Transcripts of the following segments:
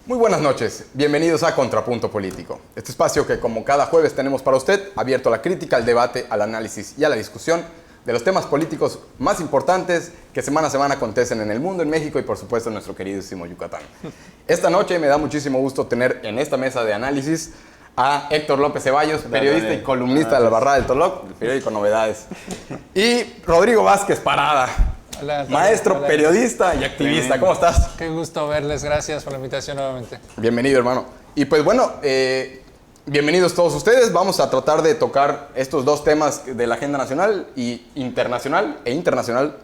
Muy buenas noches, bienvenidos a Contrapunto Político, este espacio que como cada jueves tenemos para usted, abierto a la crítica, al debate, al análisis y a la discusión de los temas políticos más importantes que semana a semana acontecen en el mundo, en México y por supuesto en nuestro queridísimo Yucatán. Esta noche me da muchísimo gusto tener en esta mesa de análisis a Héctor López Ceballos, periodista y columnista de La Barra del Toloc, del periódico Novedades, y Rodrigo Vázquez Parada. Hola, maestro, hola. Periodista y activista. ¿Cómo estás? Qué gusto verles, gracias por la invitación nuevamente. Bienvenido, hermano. Y pues bueno, bienvenidos todos ustedes. Vamos a tratar de tocar estos dos temas de la agenda nacional e internacional,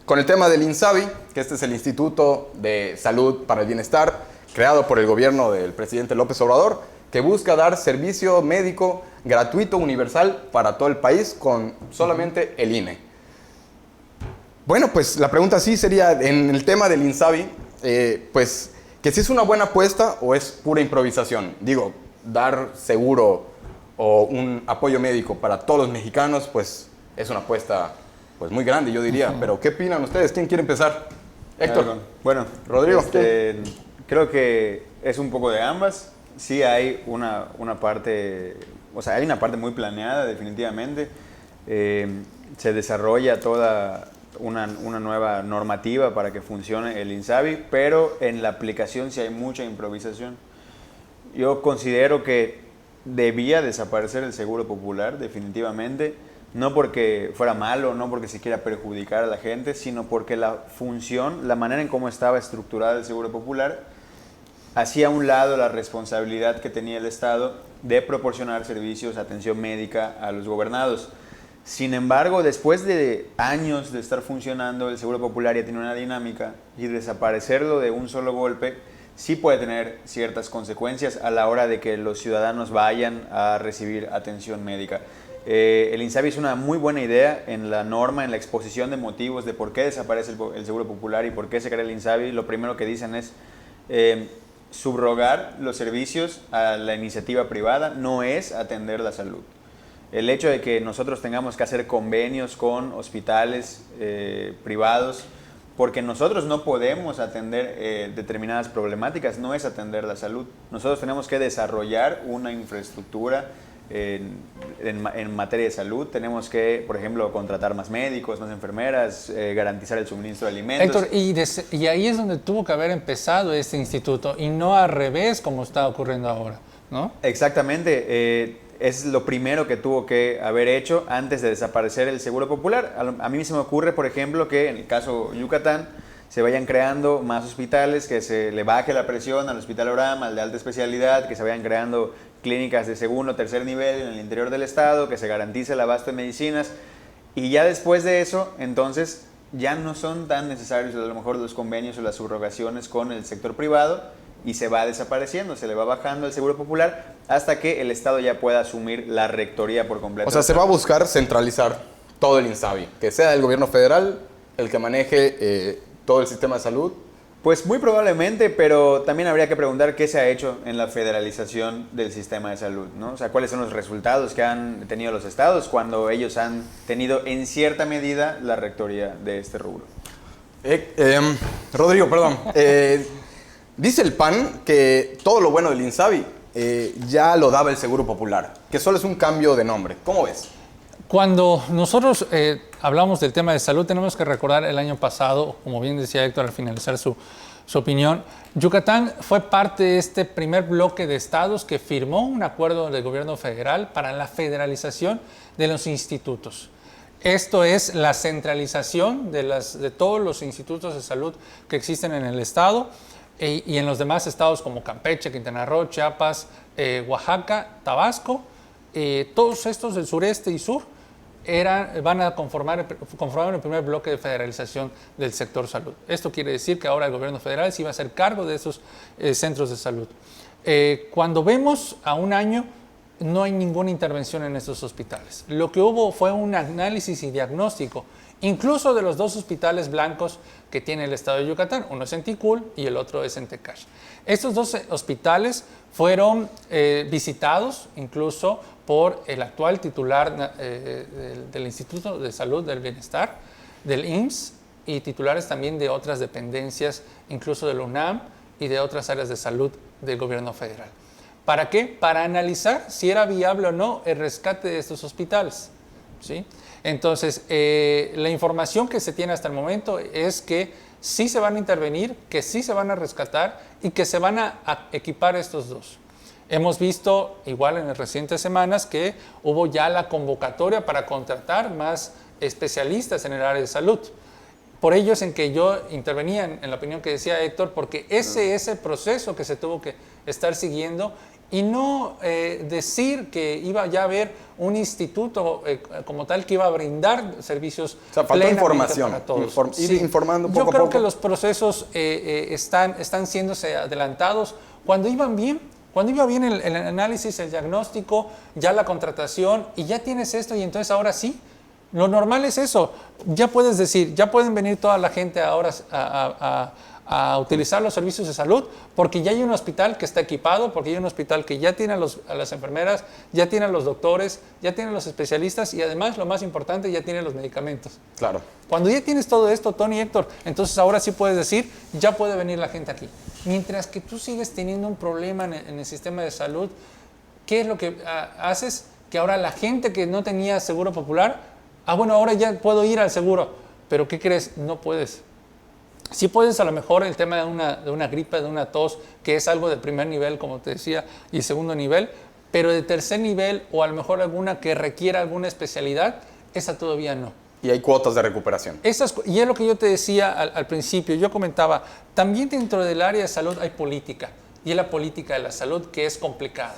con el tema del INSABI, que este es el Instituto de Salud para el Bienestar, creado por el gobierno del presidente López Obrador, que busca dar servicio médico gratuito, universal, para todo el país con solamente el INE. Bueno, pues la pregunta sí sería, en el tema del INSABI, pues que si es una buena apuesta o es pura improvisación. Digo, dar seguro o un apoyo médico para todos los mexicanos, pues es una apuesta pues muy grande, yo diría. Pero ¿qué opinan ustedes? ¿Quién quiere empezar? Héctor. Bueno, Rodrigo. Creo que es un poco de ambas. Sí hay una parte, o sea, hay una parte muy planeada definitivamente. Se desarrolla toda una nueva normativa para que funcione el INSABI, pero en la aplicación sí hay mucha improvisación. Yo considero que debía desaparecer el Seguro Popular definitivamente, no porque fuera malo, no porque se quiera perjudicar a la gente, sino porque la función, la manera en cómo estaba estructurada el Seguro Popular, hacía a un lado la responsabilidad que tenía el Estado de proporcionar servicios, atención médica a los gobernados. Sin embargo, después de años de estar funcionando, el Seguro Popular ya tiene una dinámica y desaparecerlo de un solo golpe sí puede tener ciertas consecuencias a la hora de que los ciudadanos vayan a recibir atención médica. El INSABI es una muy buena idea en la norma, en la exposición de motivos de por qué desaparece el Seguro Popular y por qué se crea el INSABI. Lo primero que dicen es subrogar los servicios a la iniciativa privada no es atender la salud. El hecho de que nosotros tengamos que hacer convenios con hospitales privados, porque nosotros no podemos atender determinadas problemáticas, no es atender la salud. Nosotros tenemos que desarrollar una infraestructura en materia de salud. Tenemos que, por ejemplo, contratar más médicos, más enfermeras, garantizar el suministro de alimentos. Héctor, y ahí es donde tuvo que haber empezado este instituto, y no al revés como está ocurriendo ahora, ¿no? Exactamente. Es lo primero que tuvo que haber hecho antes de desaparecer el Seguro Popular. A mí se me ocurre, por ejemplo, que en el caso Yucatán se vayan creando más hospitales, que se le baje la presión al Hospital Orama, al de alta especialidad, que se vayan creando clínicas de segundo o tercer nivel en el interior del estado, que se garantice el abasto de medicinas. Y ya después de eso, entonces, ya no son tan necesarios a lo mejor los convenios o las subrogaciones con el sector privado, y se va desapareciendo, se le va bajando el Seguro Popular hasta que el Estado ya pueda asumir la rectoría por completo. O sea, se va a buscar centralizar todo el INSABI, que sea el gobierno federal el que maneje todo el sistema de salud. Pues muy probablemente, pero también habría que preguntar qué se ha hecho en la federalización del sistema de salud, ¿no? O sea, cuáles son los resultados que han tenido los estados cuando ellos han tenido en cierta medida la rectoría de este rubro. Rodrigo, perdón. Dice el PAN que todo lo bueno del INSABI ya lo daba el Seguro Popular, que solo es un cambio de nombre. ¿Cómo ves? Cuando nosotros hablamos del tema de salud, tenemos que recordar el año pasado, como bien decía Héctor al finalizar su opinión, Yucatán fue parte de este primer bloque de estados que firmó un acuerdo del gobierno federal para la federalización de los institutos. Esto es la centralización de todos los institutos de salud que existen en el estado y en los demás estados como Campeche, Quintana Roo, Chiapas, Oaxaca, Tabasco. Todos estos del sureste y sur van a conformar el primer bloque de federalización del sector salud. Esto quiere decir que ahora el gobierno federal sí va a hacer cargo de esos centros de salud. Cuando vemos a un año, no hay ninguna intervención en estos hospitales. Lo que hubo fue un análisis y diagnóstico incluso de los 2 hospitales blancos que tiene el estado de Yucatán. Uno es en Tikul y el otro es en Tecash. Estos 2 hospitales fueron visitados incluso por el actual titular del Instituto de Salud del Bienestar, del IMSS, y titulares también de otras dependencias, incluso de la UNAM y de otras áreas de salud del gobierno federal. ¿Para qué? Para analizar si era viable o no el rescate de estos hospitales, ¿sí? Entonces, la información que se tiene hasta el momento es que sí se van a intervenir, que sí se van a rescatar y que se van a equipar estos 2. Hemos visto, igual en las recientes semanas, que hubo ya la convocatoria para contratar más especialistas en el área de salud. Por ello es en que yo intervenía en la opinión que decía Héctor, porque ese es el proceso que se tuvo que estar siguiendo y no decir que iba ya a haber un instituto como tal que iba a brindar servicios faltó información para todos. Ir informando poco a poco. Yo creo que los procesos están siéndose adelantados. Cuando iba bien el análisis, el diagnóstico, ya la contratación y ya tienes esto y entonces ahora sí. Lo normal es eso. Ya puedes decir, ya pueden venir toda la gente ahora a utilizar los servicios de salud porque ya hay un hospital que está equipado, porque hay un hospital que ya tiene a las enfermeras, ya tiene a los doctores, ya tiene a los especialistas y además, lo más importante, ya tiene los medicamentos. Claro. Cuando ya tienes todo esto, Tony y Héctor, entonces ahora sí puedes decir, ya puede venir la gente aquí. Mientras que tú sigues teniendo un problema en el sistema de salud, ¿qué es lo que haces? Que ahora la gente que no tenía seguro popular, bueno, ahora ya puedo ir al seguro, pero ¿qué crees? No puedes. Sí puedes a lo mejor el tema de una gripe, de una tos, que es algo de primer nivel, como te decía, y segundo nivel, pero de tercer nivel o a lo mejor alguna que requiera alguna especialidad, esa todavía no. Y hay cuotas de recuperación. Y es lo que yo te decía al principio, yo comentaba, también dentro del área de salud hay política, y es la política de la salud que es complicada.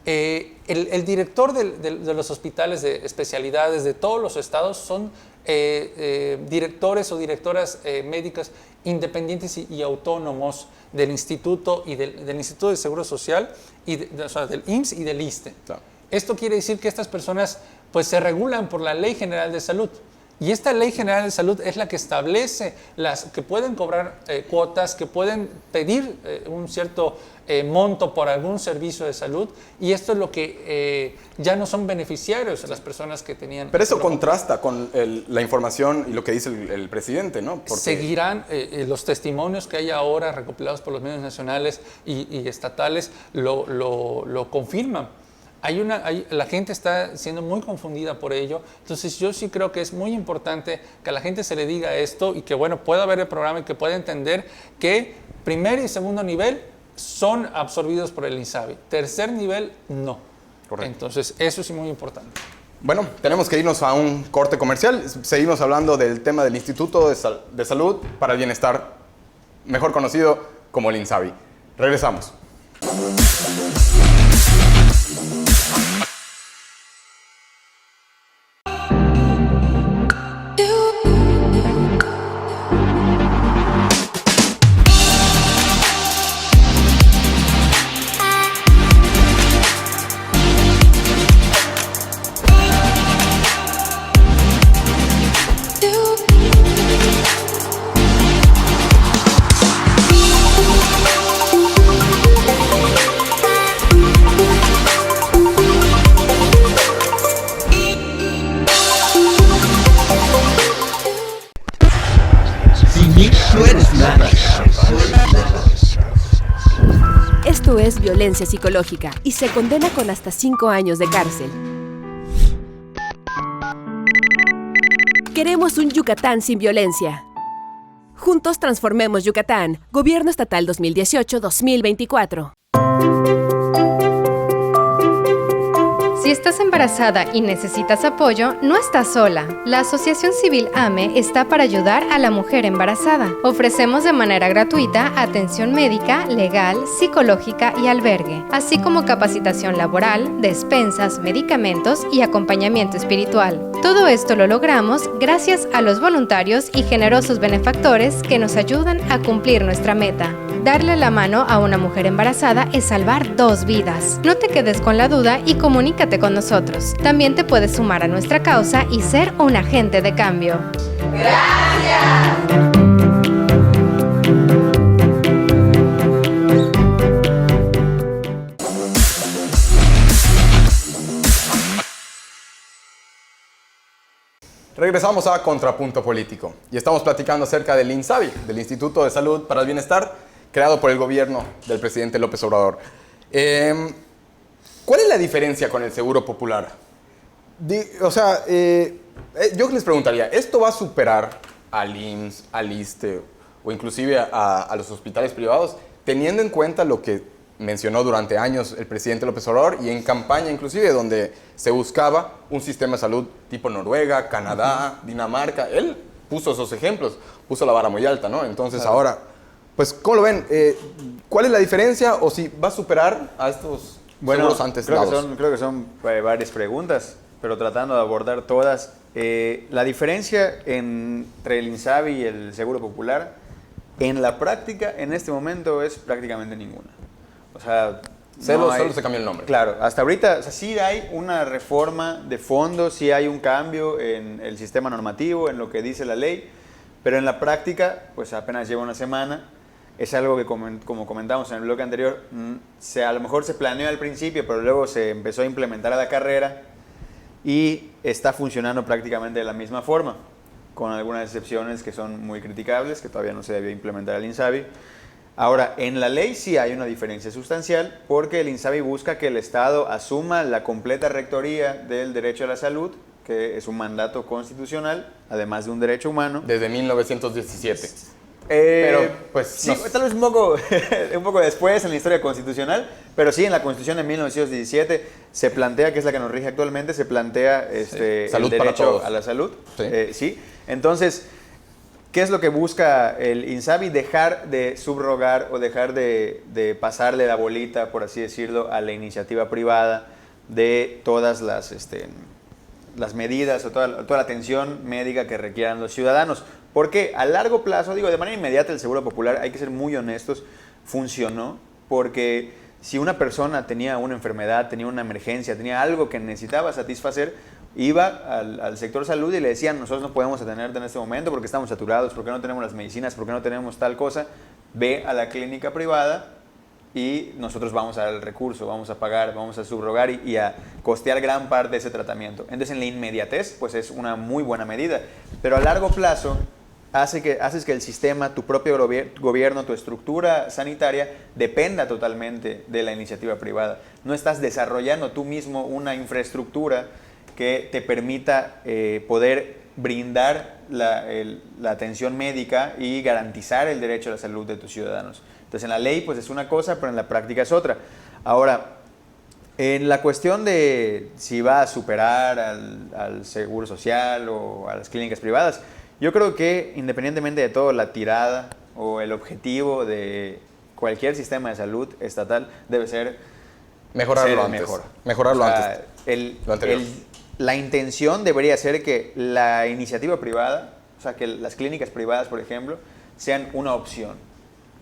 El director de los hospitales de especialidades de todos los estados son directores o directoras médicas independientes y autónomos del instituto y del Instituto de Seguro Social, o sea, del IMSS y del ISSSTE. Claro. Esto quiere decir que estas personas pues, se regulan por la Ley General de Salud. Y esta Ley General de Salud es la que establece que pueden cobrar cuotas, que pueden pedir un cierto monto por algún servicio de salud, y esto es lo que ya no son beneficiarios las personas que tenían... Pero eso contrasta con la información y lo que dice el presidente, ¿no? Porque... Seguirán los testimonios que hay ahora recopilados por los medios nacionales y estatales lo confirman. La gente está siendo muy confundida por ello, entonces yo sí creo que es muy importante que a la gente se le diga esto y que bueno, pueda ver el programa y que pueda entender que primer y segundo nivel son absorbidos por el INSABI, tercer nivel no. Correcto. Entonces eso es muy importante. Bueno, tenemos que irnos a un corte comercial, seguimos hablando del tema del Instituto de Salud para el Bienestar, mejor conocido como el INSABI. Regresamos. Esto es violencia psicológica y se condena con hasta 5 años de cárcel. Queremos un Yucatán sin violencia. Juntos transformemos Yucatán. Gobierno Estatal 2018-2024. Si estás embarazada y necesitas apoyo, no estás sola. La Asociación Civil AME está para ayudar a la mujer embarazada. Ofrecemos de manera gratuita atención médica, legal, psicológica y albergue, así como capacitación laboral, despensas, medicamentos y acompañamiento espiritual. Todo esto lo logramos gracias a los voluntarios y generosos benefactores que nos ayudan a cumplir nuestra meta. Darle la mano a una mujer embarazada es salvar 2 vidas. No te quedes con la duda y comunícate con nosotros. También te puedes sumar a nuestra causa y ser un agente de cambio. Regresamos a Contrapunto Político y estamos platicando acerca del INSABI, del Instituto de Salud para el Bienestar, creado por el gobierno del presidente López Obrador. ¿Cuál es la diferencia con el Seguro Popular? Yo les preguntaría, ¿esto va a superar al IMSS, al ISSSTE o inclusive a los hospitales privados, teniendo en cuenta lo que mencionó durante años el presidente López Obrador y en campaña inclusive donde se buscaba un sistema de salud tipo Noruega, Canadá, Dinamarca? Él puso esos ejemplos, puso la vara muy alta, ¿no? Entonces claro. Ahora, pues, ¿cómo lo ven? ¿Cuál es la diferencia o si va a superar a estos seguros antes dados? Creo que son varias preguntas, pero tratando de abordar todas. La diferencia entre el INSABI y el Seguro Popular, en la práctica, en este momento, es prácticamente ninguna. O sea, solo se cambió el nombre. Claro, hasta ahorita, o sea, sí hay una reforma de fondo, sí hay un cambio en el sistema normativo, en lo que dice la ley, pero en la práctica, pues apenas lleva una semana. Es algo que, como comentamos en el bloque anterior, a lo mejor se planeó al principio, pero luego se empezó a implementar a la carrera y está funcionando prácticamente de la misma forma, con algunas excepciones que son muy criticables, que todavía no se debió implementar el INSABI. Ahora, en la ley sí hay una diferencia sustancial, porque el INSABI busca que el Estado asuma la completa rectoría del derecho a la salud, que es un mandato constitucional, además de un derecho humano. Desde 1917. Pero, pues, sí, tal vez un poco después en la historia constitucional, pero sí, en la Constitución de 1917 se plantea, que es la que nos rige actualmente, se plantea el derecho a la salud. Sí. Entonces, ¿qué es lo que busca el INSABI? Dejar de subrogar o dejar de pasarle la bolita, por así decirlo, a la iniciativa privada de todas las medidas o toda la atención médica que requieran los ciudadanos. Porque a largo plazo, digo, de manera inmediata el Seguro Popular, hay que ser muy honestos, funcionó, porque si una persona tenía una enfermedad, tenía una emergencia, tenía algo que necesitaba satisfacer, iba al sector salud y le decían: nosotros no podemos atenderte en este momento porque estamos saturados, porque no tenemos las medicinas, porque no tenemos tal cosa, ve a la clínica privada y nosotros vamos a dar el recurso, vamos a pagar, vamos a subrogar y a costear gran parte de ese tratamiento. Entonces, en la inmediatez, pues es una muy buena medida, pero a largo plazo haces que el sistema, tu propio gobierno, tu estructura sanitaria dependa totalmente de la iniciativa privada. No estás desarrollando tú mismo una infraestructura que te permita poder brindar la atención médica y garantizar el derecho a la salud de tus ciudadanos. Entonces, en la ley pues es una cosa, pero en la práctica es otra. Ahora, en la cuestión de si va a superar al Seguro Social o a las clínicas privadas, yo creo que independientemente de todo, la tirada o el objetivo de cualquier sistema de salud estatal debe ser mejorarlo antes. Mejorarlo antes. La intención debería ser que la iniciativa privada, o sea, que las clínicas privadas, por ejemplo, sean una opción,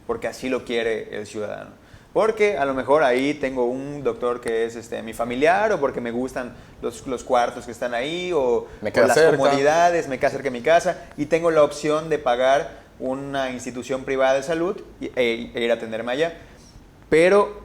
porque así lo quiere el ciudadano. Porque a lo mejor ahí tengo un doctor que es mi familiar, o porque me gustan los cuartos que están ahí, o las comodidades, me queda cerca de mi casa, y tengo la opción de pagar una institución privada de salud e ir a atenderme allá. Pero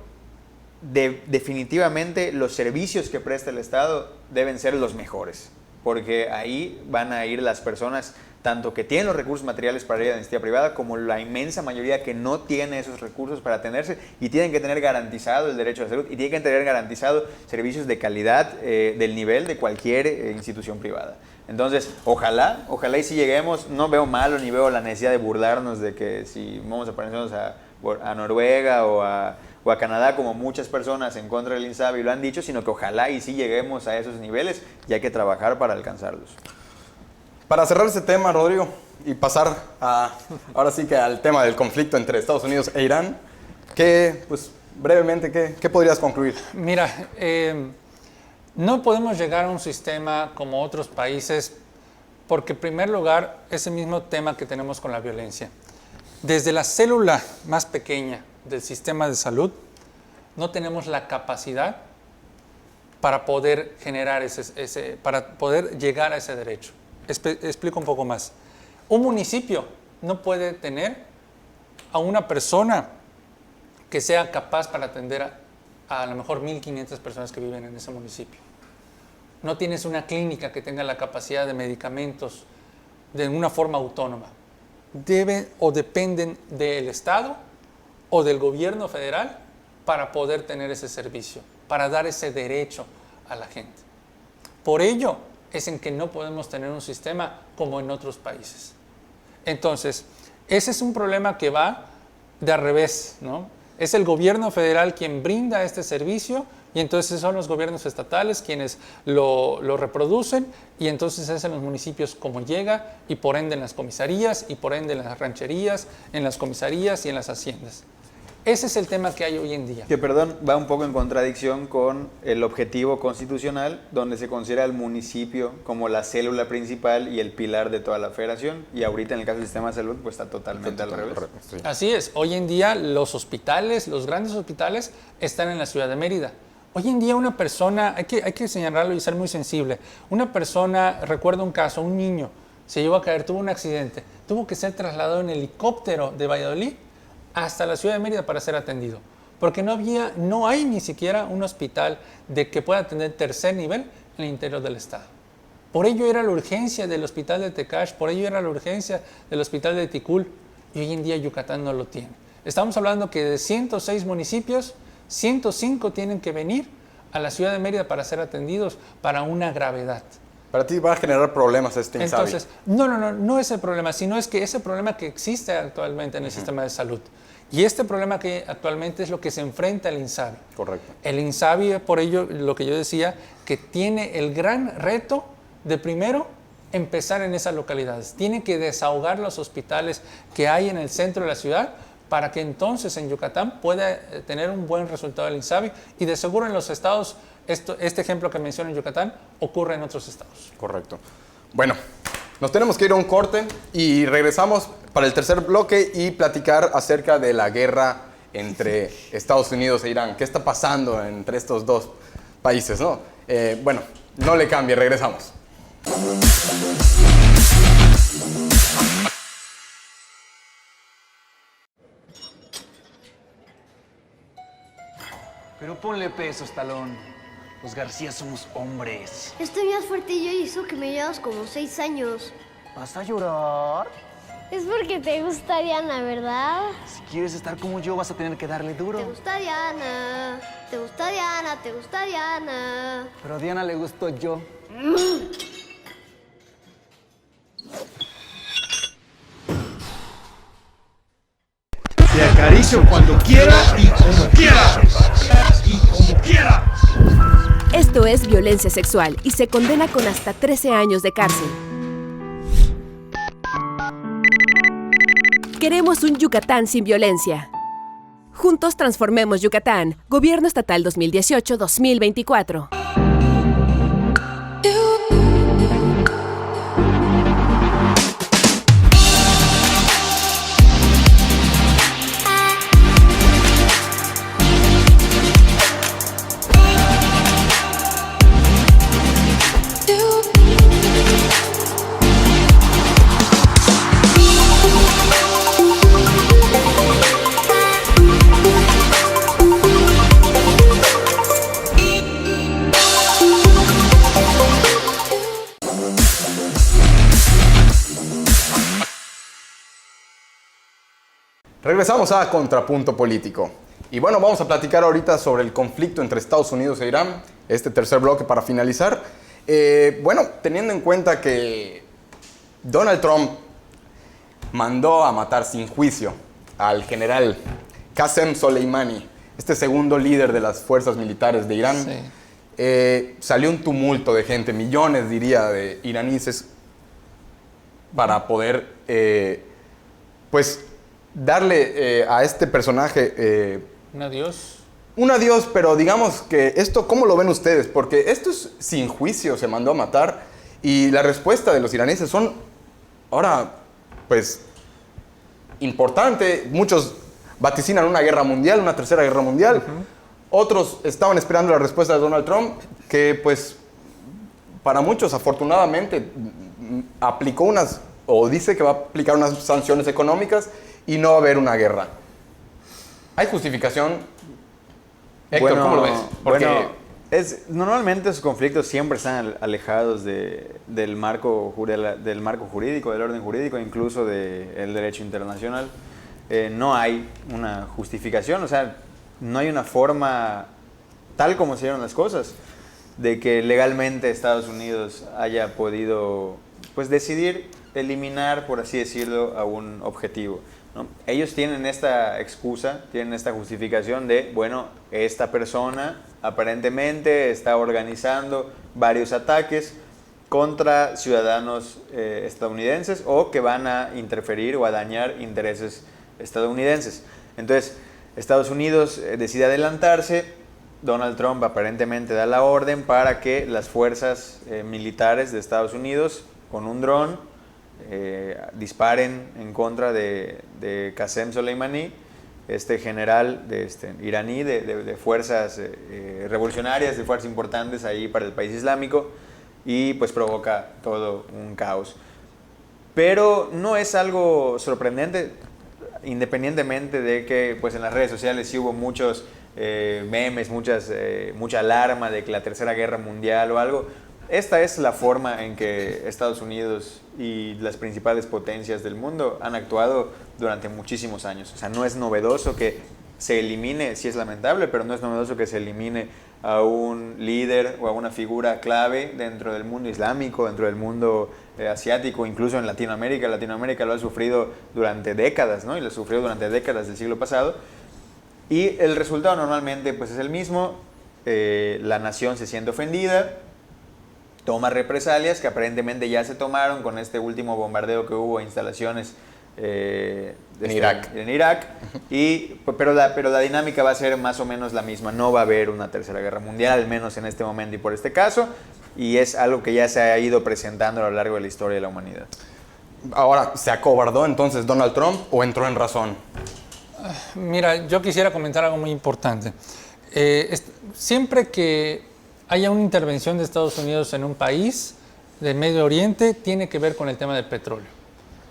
definitivamente los servicios que presta el Estado deben ser los mejores, porque ahí van a ir las personas tanto que tienen los recursos materiales para ir a la iniciativa privada, como la inmensa mayoría que no tiene esos recursos para atenderse, y tienen que tener garantizado el derecho a la salud, y tienen que tener garantizado servicios de calidad del nivel de cualquier institución privada. Entonces, ojalá y si lleguemos, no veo malo ni veo la necesidad de burlarnos de que si vamos a parecernos a Noruega o a Canadá, como muchas personas en contra del INSABI lo han dicho, sino que ojalá y sí lleguemos a esos niveles, y hay que trabajar para alcanzarlos. Para cerrar este tema, Rodrigo, y pasar ahora sí que al tema del conflicto entre Estados Unidos e Irán, brevemente, ¿qué podrías concluir? Mira, no podemos llegar a un sistema como otros países porque, en primer lugar, es el mismo tema que tenemos con la violencia. Desde la célula más pequeña del sistema de salud, no tenemos la capacidad para poder generar para poder llegar a ese derecho. Explico un poco más. Un municipio no puede tener a una persona que sea capaz para atender a lo mejor 1.500 personas que viven en ese municipio. No tienes una clínica que tenga la capacidad de medicamentos de una forma autónoma. Deben o dependen del Estado o del gobierno federal para poder tener ese servicio, para dar ese derecho a la gente. Por ello es en que no podemos tener un sistema como en otros países. Entonces, ese es un problema que va de al revés, ¿no? Es el gobierno federal quien brinda este servicio y entonces son los gobiernos estatales quienes lo reproducen y entonces es en los municipios como llega y por ende en las comisarías y por ende en las rancherías, en las comisarías y en las haciendas. Ese es el tema que hay hoy en día. Que, perdón, va un poco en contradicción con el objetivo constitucional, donde se considera al municipio como la célula principal y el pilar de toda la federación, y ahorita en el caso del sistema de salud, pues está totalmente al revés. Sí. Así es, hoy en día los hospitales, los grandes hospitales, están en la ciudad de Mérida. Hoy en día una persona, hay que señalarlo y ser muy sensible, una persona, recuerdo un caso, un niño, se llevó a caer, tuvo un accidente, tuvo que ser trasladado en helicóptero de Valladolid hasta la ciudad de Mérida para ser atendido, porque no hay ni siquiera un hospital que pueda atender tercer nivel en el interior del estado. Por ello era la urgencia del hospital de Tecash, por ello era la urgencia del hospital de Ticul, y hoy en día Yucatán no lo tiene. Estamos hablando que de 106 municipios, 105 tienen que venir a la ciudad de Mérida para ser atendidos para una gravedad. Para ti va a generar problemas este INSABI. Entonces, no es el problema, sino es que ese problema que existe actualmente en el sistema de salud. Y este problema que actualmente es lo que se enfrenta el INSABI. Correcto. El INSABI, por ello, lo que yo decía, que tiene el gran reto de primero empezar en esas localidades. Tiene que desahogar los hospitales que hay en el centro de la ciudad para que entonces en Yucatán pueda tener un buen resultado el INSABI y de seguro en los estados, este ejemplo que menciono en Yucatán, ocurre en otros estados. Correcto. Bueno, nos tenemos que ir a un corte y regresamos para el tercer bloque y platicar acerca de la guerra entre Estados Unidos e Irán. ¿Qué está pasando entre estos dos países, no? Bueno, no le cambie, regresamos. Pero ponle pesos, Talón. Los García somos hombres. Estoy más fuerte yo y eso que me llevas como 6 años. ¿Vas a llorar? Es porque te gusta Diana, ¿verdad? Si quieres estar como yo, vas a tener que darle duro. Te gusta Diana, te gusta Diana, te gusta Diana. Pero a Diana le gustó yo. Te acaricio cuando quiera y como quiera. Y como quiera. Esto es violencia sexual y se condena con hasta 13 años de cárcel. Queremos un Yucatán sin violencia. Juntos transformemos Yucatán. Gobierno Estatal 2018-2024. Regresamos a Contrapunto Político. Y bueno, vamos a platicar ahorita sobre el conflicto entre Estados Unidos e Irán, este tercer bloque para finalizar. Bueno, teniendo en cuenta que Donald Trump mandó a matar sin juicio al general Qasem Soleimani, este segundo líder de las fuerzas militares de Irán, Sí. Salió un tumulto de gente, millones diría de iraníes, para poder pues darle a este personaje Un adiós. un adiós, pero digamos que esto, ¿cómo lo ven ustedes? Porque esto es sin juicio, se mandó a matar, y la respuesta de los iraníes son, ahora, pues, importante. Muchos vaticinan una guerra mundial, una tercera guerra mundial. Otros estaban esperando la respuesta de Donald Trump, que, pues, para muchos, afortunadamente, aplicó unas o dice que va a aplicar unas sanciones económicas y no va a haber una guerra. ¿Hay justificación? Héctor, Bueno, ¿cómo lo ves? Porque normalmente esos conflictos siempre están alejados del marco jurídico, del orden jurídico, incluso del derecho internacional. No hay una justificación, o sea, no hay una forma, tal como se dieron las cosas, de que legalmente Estados Unidos haya podido pues, decidir eliminar, por así decirlo, a un objetivo, ¿no? Ellos tienen esta excusa, tienen esta justificación de, bueno, esta persona aparentemente está organizando varios ataques contra ciudadanos estadounidenses o que van a interferir o a dañar intereses estadounidenses. Entonces, Estados Unidos decide adelantarse, Donald Trump aparentemente da la orden para que las fuerzas militares de Estados Unidos, con un dron, disparen en contra de Qasem Soleimani, este general iraní de fuerzas revolucionarias, de fuerzas importantes ahí para el país islámico, y pues provoca todo un caos. Pero no es algo sorprendente, independientemente de que pues en las redes sociales sí hubo muchos memes, mucha alarma de que la Tercera Guerra Mundial o algo. Esta es la forma en que Estados Unidos y las principales potencias del mundo han actuado durante muchísimos años. O sea, no es novedoso que se elimine, sí es lamentable, pero no es novedoso que se elimine a un líder o a una figura clave dentro del mundo islámico, dentro del mundo asiático, incluso en Latinoamérica. Latinoamérica lo ha sufrido durante décadas, ¿no? Y lo sufrió durante décadas del siglo pasado. Y el resultado normalmente pues, es el mismo. La nación se siente ofendida, toma represalias que aparentemente ya se tomaron con este último bombardeo que hubo a instalaciones en Irak. Pero la dinámica va a ser más o menos la misma. No va a haber una tercera guerra mundial, al menos en este momento y por este caso. Y es algo que ya se ha ido presentando a lo largo de la historia de la humanidad. Ahora, ¿se acobardó entonces Donald Trump o entró en razón? Mira, yo quisiera comentar algo muy importante. Siempre que haya una intervención de Estados Unidos en un país del Medio Oriente, tiene que ver con el tema del petróleo.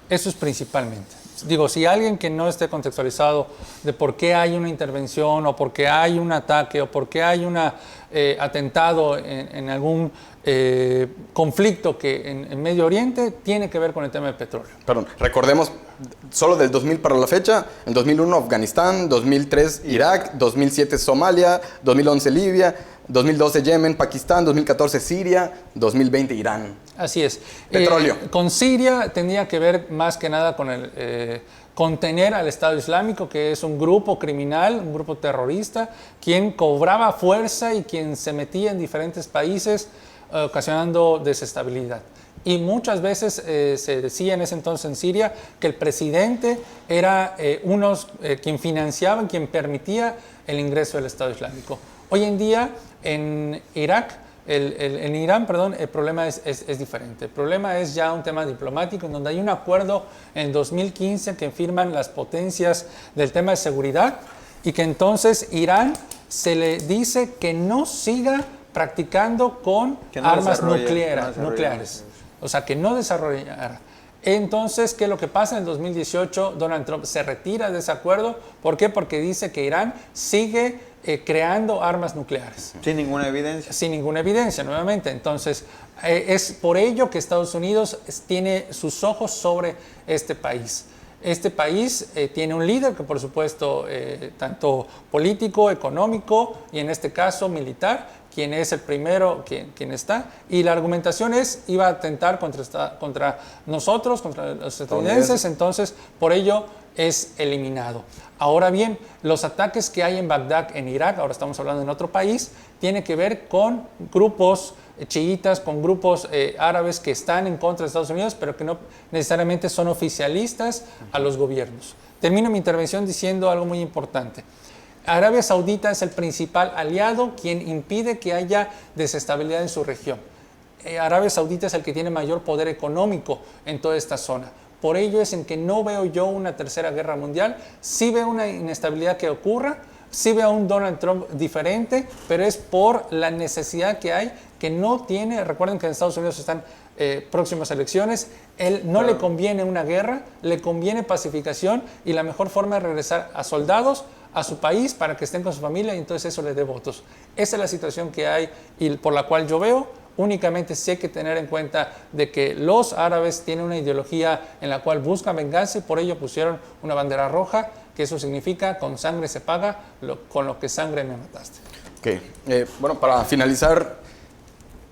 Eso es principalmente. Digo, si alguien que no esté contextualizado de por qué hay una intervención o por qué hay un ataque o por qué hay un atentado en algún conflicto que en Medio Oriente, tiene que ver con el tema del petróleo. Perdón, recordemos, solo del 2000 para la fecha, en 2001 Afganistán, 2003 Irak, 2007 Somalia, 2011 Libia, 2012 Yemen, Pakistán, 2014 Siria, 2020 Irán. Así es. Petróleo. Con Siria tendría que ver más que nada con contener al Estado Islámico, que es un grupo criminal, un grupo terrorista, quien cobraba fuerza y quien se metía en diferentes países, ocasionando desestabilidad. Y muchas veces se decía en ese entonces en Siria que el presidente era quien financiaba, quien permitía el ingreso del Estado Islámico. Hoy en día en Irán, el problema es diferente. El problema es ya un tema diplomático en donde hay un acuerdo en 2015 que firman las potencias del tema de seguridad y que entonces Irán se le dice que no siga practicando con armas nucleares. O sea, que no desarrollara. Entonces, ¿qué es lo que pasa? En el 2018, Donald Trump se retira de ese acuerdo. ¿Por qué? Porque dice que Irán sigue creando armas nucleares. Sin ninguna evidencia. Sin ninguna evidencia, nuevamente. Entonces, es por ello que Estados Unidos tiene sus ojos sobre este país. Este país tiene un líder que, por supuesto, tanto político, económico y en este caso militar, quien es el primero, quien está. Y la argumentación iba a atentar contra nosotros, contra los estadounidenses, entonces por ello es eliminado. Ahora bien, los ataques que hay en Bagdad, en Irak, ahora estamos hablando en otro país, tiene que ver con grupos chiitas, con grupos árabes que están en contra de Estados Unidos, pero que no necesariamente son oficialistas a los gobiernos. Termino mi intervención diciendo algo muy importante. Arabia Saudita es el principal aliado quien impide que haya desestabilidad en su región. Arabia Saudita es el que tiene mayor poder económico en toda esta zona. Por ello es en que no veo yo una tercera guerra mundial. Sí veo una inestabilidad que ocurra, sí veo a un Donald Trump diferente, pero es por la necesidad que hay, que no tiene. Recuerden que en Estados Unidos están próximas elecciones. Él no le conviene una guerra, le conviene pacificación y la mejor forma es regresar a soldados a su país para que estén con su familia y entonces eso le dé votos. Esa es la situación que hay y por la cual yo veo. Únicamente sí hay que tener en cuenta de que los árabes tienen una ideología en la cual buscan venganza y por ello pusieron una bandera roja, que eso significa con sangre se paga, con lo que sangre me mataste. Ok, bueno, para finalizar,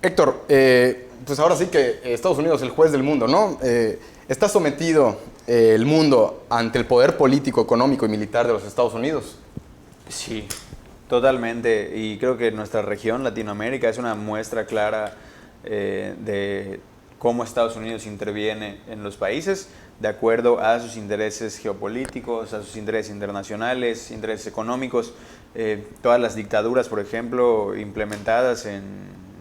Héctor, pues ahora sí que Estados Unidos es el juez del mundo, ¿no? ¿Está sometido el mundo ante el poder político, económico y militar de los Estados Unidos? Sí, totalmente. Y creo que nuestra región, Latinoamérica, es una muestra clara de cómo Estados Unidos interviene en los países de acuerdo a sus intereses geopolíticos, a sus intereses internacionales, intereses económicos. Todas las dictaduras, por ejemplo, implementadas en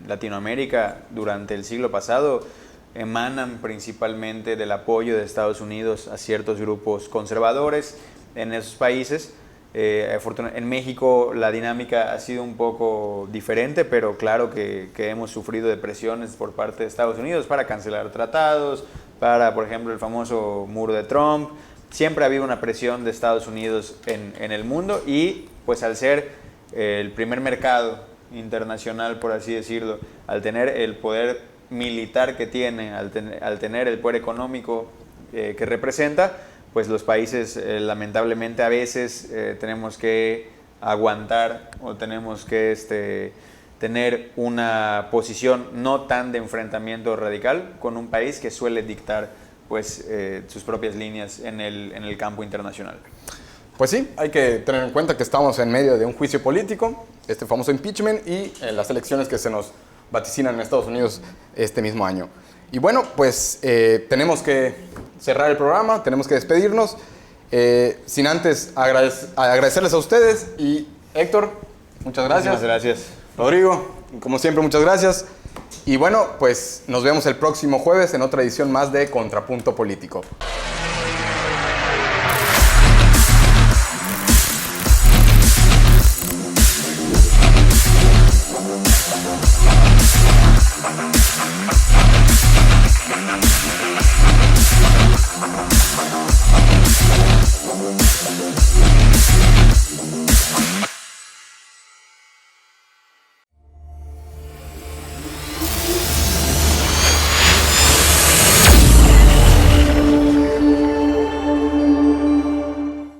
Latinoamérica durante el siglo pasado, emanan principalmente del apoyo de Estados Unidos a ciertos grupos conservadores en esos países. En México la dinámica ha sido un poco diferente, pero claro que hemos sufrido de presiones por parte de Estados Unidos para cancelar tratados, para, por ejemplo, el famoso muro de Trump. Siempre ha habido una presión de Estados Unidos en el mundo y pues al ser el primer mercado internacional, por así decirlo, al tener el poder militar que tiene, al tener el poder económico que representa, pues los países lamentablemente a veces tenemos que aguantar o tenemos que tener una posición no tan de enfrentamiento radical con un país que suele dictar pues sus propias líneas en el campo internacional. Pues sí, hay que tener en cuenta que estamos en medio de un juicio político, este famoso impeachment y las elecciones que se nos vaticinan en Estados Unidos este mismo año. Y bueno, pues tenemos que cerrar el programa, tenemos que despedirnos, sin antes agradecerles a ustedes. Y Héctor, muchas gracias. Muchas gracias. Rodrigo, como siempre, muchas gracias. Y bueno, pues nos vemos el próximo jueves en otra edición más de Contrapunto Político.